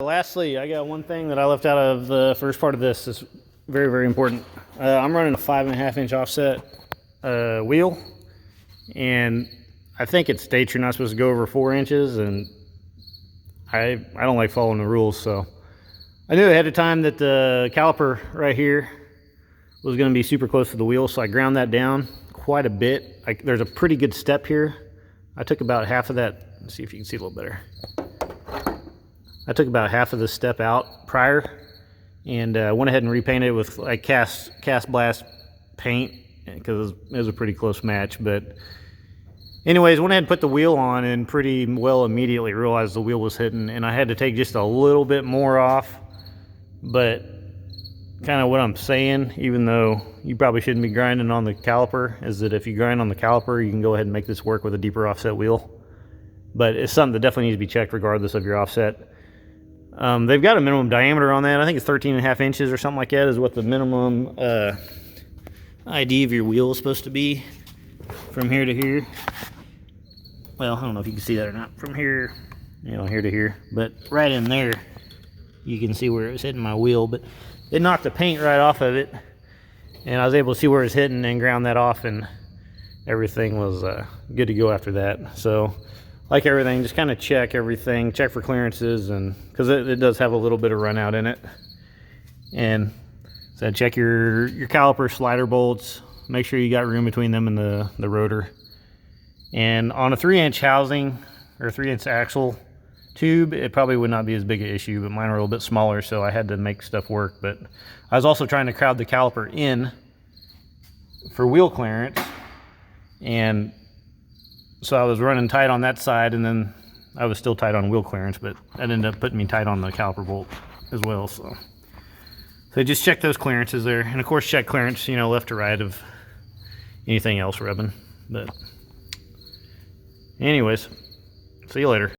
Lastly, I got one thing that I left out of the first part of this. It's very, very important. I'm running a 5.5-inch offset wheel, and I think it states you're not supposed to go over 4 inches, and I don't like following the rules, so I knew ahead of time that the caliper right here was going to be super close to the wheel, so I ground that down quite a bit. There's a pretty good step here. I took about half of that. Let's see if you can see a little better. I took about half of the step out prior and went ahead and repainted it with like cast blast paint because it was a pretty close match. But anyways, went ahead and put the wheel on and pretty well immediately realized the wheel was hitting, and I had to take just a little bit more off. But kind of what I'm saying, even though you probably shouldn't be grinding on the caliper, is that if you grind on the caliper, you can go ahead and make this work with a deeper offset wheel. But it's something that definitely needs to be checked regardless of your offset. They've got a minimum diameter on that. I think it's 13.5 inches or something like that is what the minimum ID of your wheel is supposed to be from here to here. Well, I don't know if you can see that or not. From here, here to here. But right in there, you can see where it was hitting my wheel. But it knocked the paint right off of it, and I was able to see where it was hitting and ground that off, and everything was good to go after that. So, like everything, just kind of check everything, check for clearances, and because it does have a little bit of run out in it. And so check your caliper slider bolts, make sure you got room between them and the rotor. And on a 3-inch housing or 3-inch axle tube, it probably would not be as big an issue, but mine are a little bit smaller, so I had to make stuff work. But I was also trying to crowd the caliper in for wheel clearance, and so I was running tight on that side, and then I was still tight on wheel clearance, but that ended up putting me tight on the caliper bolt as well. So just check those clearances there, and of course check clearance, left to right of anything else rubbing. But anyways, see you later.